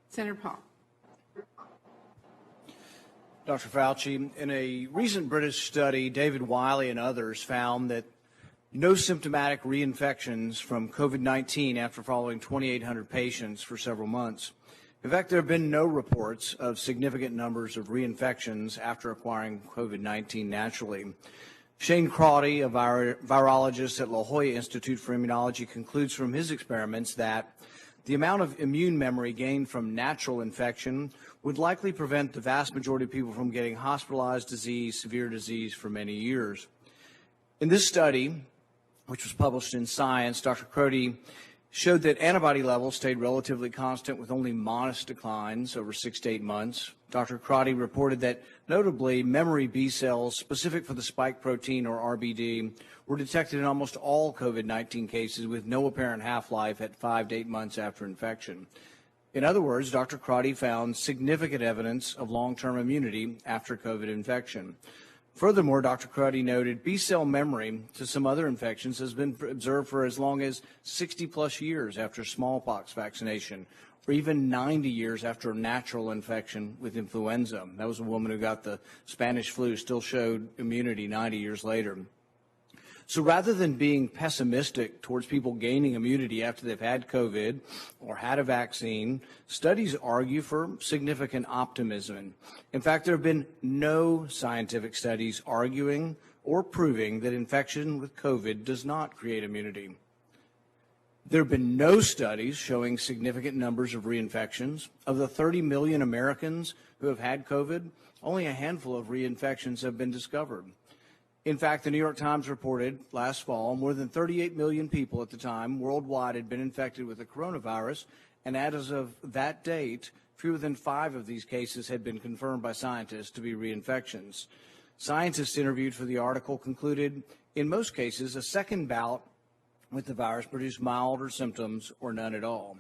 Senator Paul. Dr. Fauci, in a recent British study, David Wiley and others found that no symptomatic reinfections from COVID-19 after following 2,800 patients for several months. In fact, there have been no reports of significant numbers of reinfections after acquiring COVID-19 naturally. Shane Crotty, a virologist at La Jolla Institute for Immunology, concludes from his experiments that the amount of immune memory gained from natural infection would likely prevent the vast majority of people from getting hospitalized disease, severe disease for many years. In this study, which was published in Science, Dr. Crotty showed that antibody levels stayed relatively constant with only modest declines over 6 to 8 months. Dr. Crotty reported that, notably, memory B cells specific for the spike protein, or RBD, were detected in almost all COVID-19 cases with no apparent half-life at 5 to 8 months after infection. In other words, Dr. Crotty found significant evidence of long-term immunity after COVID infection. Furthermore, Dr. Crotty noted B-cell memory to some other infections has been observed for as long as 60-plus years after smallpox vaccination, or even 90 years after a natural infection with influenza. That was a woman who got the Spanish flu, still showed immunity 90 years later. So rather than being pessimistic towards people gaining immunity after they've had COVID or had a vaccine, studies argue for significant optimism. In fact, there have been no scientific studies arguing or proving that infection with COVID does not create immunity. There have been no studies showing significant numbers of reinfections. Of the 30 million Americans who have had COVID, only a handful of reinfections have been discovered. In fact, the New York Times reported last fall more than 38 million people at the time worldwide had been infected with the coronavirus, and as of that date, fewer than 5 of these cases had been confirmed by scientists to be reinfections. Scientists interviewed for the article concluded, in most cases, a second bout with the virus produced milder symptoms or none at all.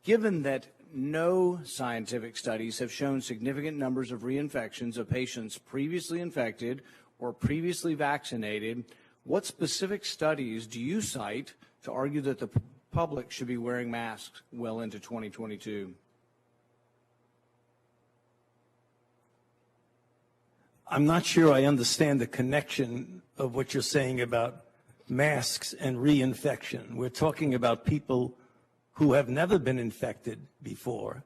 Given that no scientific studies have shown significant numbers of reinfections of patients previously infected or previously vaccinated, what specific studies do you cite to argue that the public should be wearing masks well into 2022? I'm not sure I understand the connection of what you're saying about masks and reinfection. We're talking about people who have never been infected before.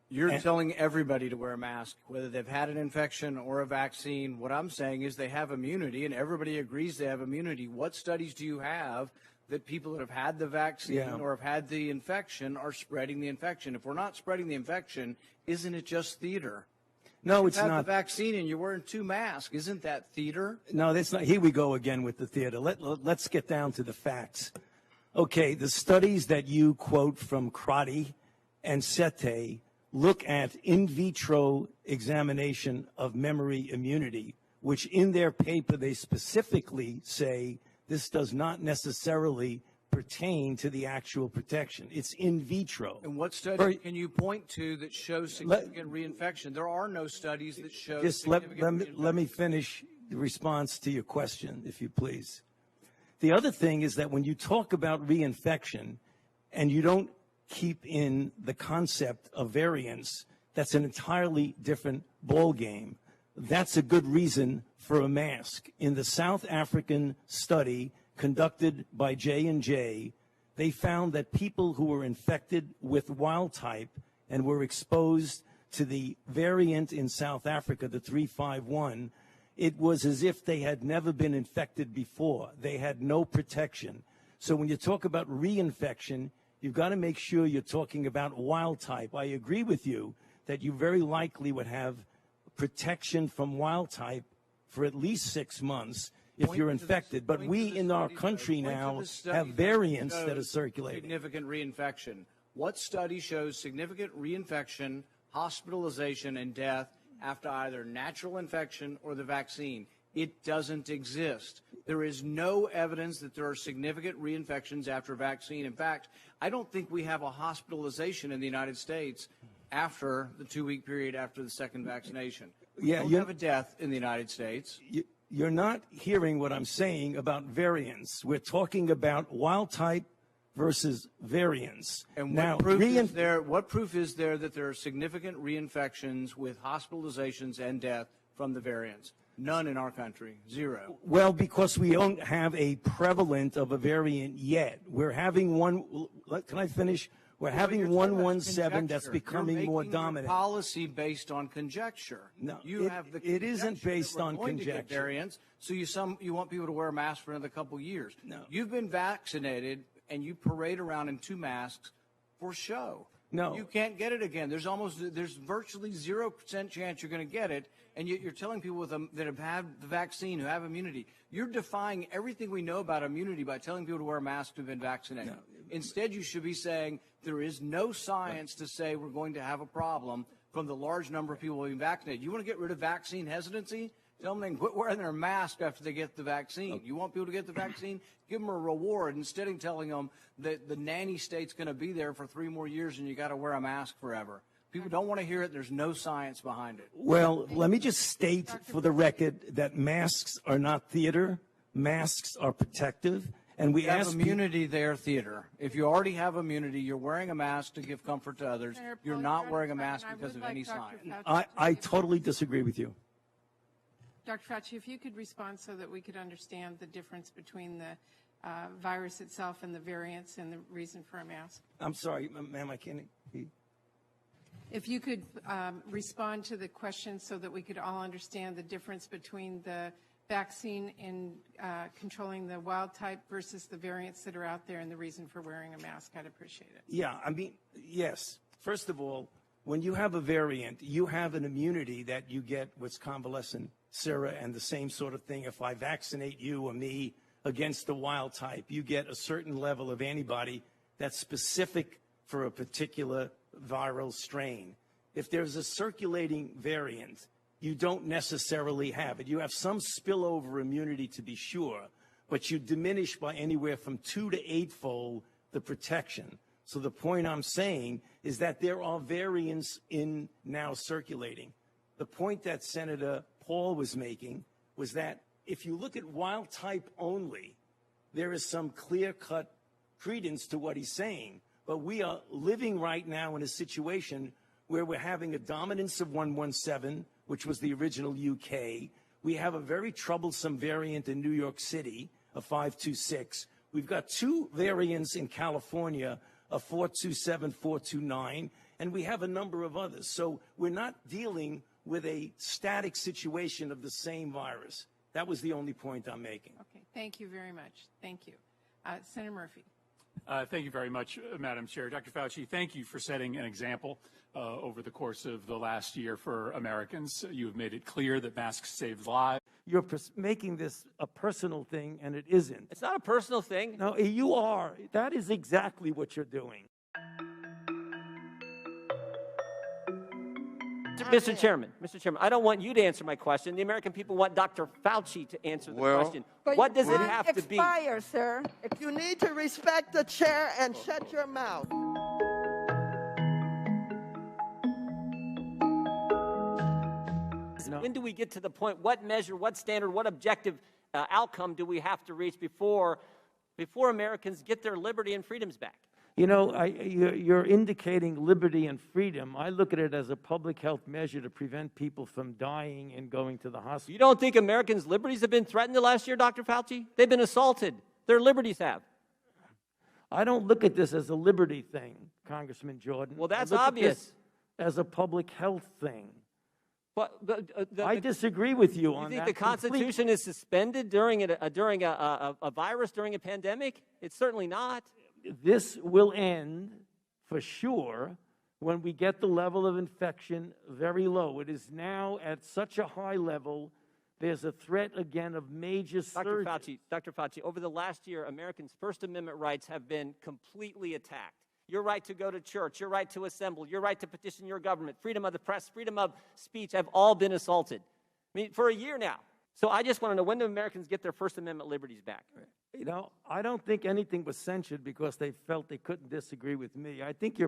You're telling everybody to wear a mask, whether they've had an infection or a vaccine. What I'm saying is they have immunity, and everybody agrees they have immunity. What studies do you have that people that have had the vaccine or have had the infection are spreading the infection? If we're not spreading the infection, isn't it just theater? No, it's not. You have the vaccine and you're wearing 2 masks. Isn't that theater? No, that's not. Here we go again with the theater. Let's get down to the facts. Okay, the studies that you quote from Crotty and Sete look at in vitro examination of memory immunity, which in their paper they specifically say this does not necessarily pertain to the actual protection. It's in vitro. And what study can you point to that shows significant reinfection? There are no studies that show significant reinfection. Let me finish the response to your question, if you please. The other thing is that when you talk about reinfection and you don't keep in the concept of variants, that's an entirely different ballgame. That's a good reason for a mask. In the South African study conducted by J&J, they found that people who were infected with wild type and were exposed to the variant in South Africa, the 351, it was as if they had never been infected before. They had no protection. So when you talk about reinfection, you've got to make sure you're talking about wild type. I agree with you that you very likely would have protection from wild type for at least 6 months if you're infected. But we in our country now have variants that are circulating. Significant reinfection. What study shows significant reinfection, hospitalization, and death after either natural infection or the vaccine? It doesn't exist. There is no evidence that there are significant reinfections after vaccine. In fact, I don't think we have a hospitalization in the United States after the 2-week period after the second vaccination. We don't have a death in the United States. You're not hearing what I'm saying about variants. We're talking about wild type versus variants. And now, what proof is there that there are significant reinfections with hospitalizations and death from the variants? None in our country. Zero. Well, because we don't have a prevalent of a variant yet. We're having one. Can I finish? We're having 117 that's becoming more dominant. Policy based on conjecture. No, it isn't based on conjecture. Variants, so you want people to wear a mask for another couple years. No. You've been vaccinated and you parade around in 2 masks for show. No. You can't get it again. There's virtually 0% chance you're going to get it, and you're telling people that have had the vaccine, who have immunity. You're defying everything we know about immunity by telling people to wear a mask who've been vaccinated. No. Instead, you should be saying there is no science to say we're going to have a problem from the large number of people being vaccinated. You want to get rid of vaccine hesitancy? Tell them they can quit wearing their mask after they get the vaccine. You want people to get the vaccine? Give them a reward instead of telling them that the nanny state's going to be there for 3 more years and you got to wear a mask forever. People don't want to hear it. There's no science behind it. Well, let me just state for the record that masks are not theater. Masks are protective. And we have immunity there, theater. If you already have immunity, you're wearing a mask to give comfort to others. You're not wearing a mask because of any science. I totally disagree with you. Dr. Fauci, if you could respond so that we could understand the difference between the virus itself and the variants and the reason for a mask. I'm sorry, ma'am, I can't. If you could respond to the question so that we could all understand the difference between the vaccine in controlling the wild type versus the variants that are out there and the reason for wearing a mask, I'd appreciate it. Yeah, I mean, yes. First of all, when you have a variant, you have an immunity that you get what's convalescent sera and the same sort of thing. If I vaccinate you or me against the wild type, you get a certain level of antibody that's specific for a particular viral strain. If there's a circulating variant, you don't necessarily have it. You have some spillover immunity to be sure, but you diminish by anywhere from 2 to 8-fold the protection. So the point I'm saying is that there are variants in now circulating. The point that Senator Paul was making was that if you look at wild type only, there is some clear-cut credence to what he's saying. But we are living right now in a situation where we're having a dominance of 117, which was the original UK. We have a very troublesome variant in New York City, a 526. We've got 2 variants in California, a 427, 429, and we have a number of others. So we're not dealing with a static situation of the same virus. That was the only point I'm making. Okay, thank you very much. Thank you. Senator Murphy. Thank you very much, Madam Chair. Dr. Fauci, thank you for setting an example over the course of the last year for Americans. You have made it clear that masks save lives. You're making this a personal thing, and it isn't. It's not a personal thing. No, you are. That is exactly what you're doing. Mr. Chairman, I don't want you to answer my question. The American people want Dr. Fauci to answer the question. What does it have to be? Sir. You need to respect the chair and shut your mouth. When do we get to the point? What measure, what standard, what objective outcome do we have to reach before Americans get their liberty and freedoms back? You know, you're indicating liberty and freedom. I look at it as a public health measure to prevent people from dying and going to the hospital. You don't think Americans' liberties have been threatened the last year, Dr. Fauci? They've been assaulted. Their liberties have. I don't look at this as a liberty thing, Congressman Jordan. Well, that's I look obvious. At this as a public health thing. But I disagree with you on that. You think the Constitution is suspended during a virus, during a pandemic? It's certainly not. This will end for sure when we get the level of infection very low. It is now at such a high level, there's a threat again of major surge. Dr. Fauci, over the last year, Americans' First Amendment rights have been completely attacked. Your right to go to church, your right to assemble, your right to petition your government, freedom of the press, freedom of speech have all been assaulted. I mean, for a year now. So I just want to know, when do Americans get their First Amendment liberties back? You know, I don't think anything was censured because they felt they couldn't disagree with me. I think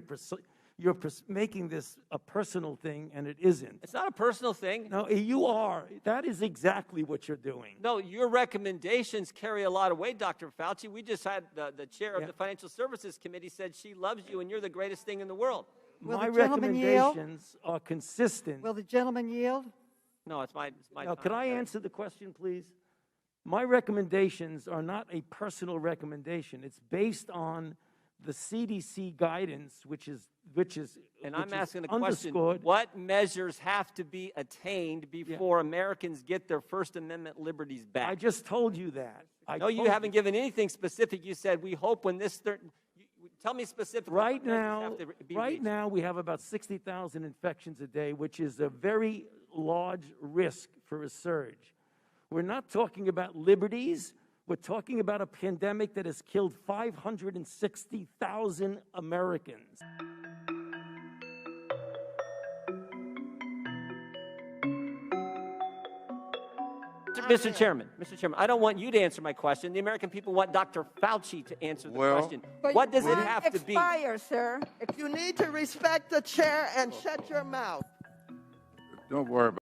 You're making this a personal thing, and it isn't. It's not a personal thing. No, you are. That is exactly what you're doing. No, your recommendations carry a lot of weight, Dr. Fauci. We just had the chair of the Financial Services Committee said she loves you and you're the greatest thing in the world. My recommendations are consistent. Will the gentleman yield? No, it's my Now, time. could I answer the question, please? My recommendations are not a personal recommendation. It's based on the CDC guidance, which is And I'm asking the question, underscored. what measures have to be attained before Americans get their First Amendment liberties back? I just told you that. No, you haven't given anything specific. You said, we hope when this... Tell me specifically. Right now, we have about 60,000 infections a day, which is a very large risk for a surge. We're not talking about liberties. We're talking about a pandemic that has killed 560,000 Americans. Mr. Chairman, I don't want you to answer my question. The American people want Dr. Fauci to answer the question. What does it have to be? Sir. You need to respect the chair and shut your mouth. Don't worry about it.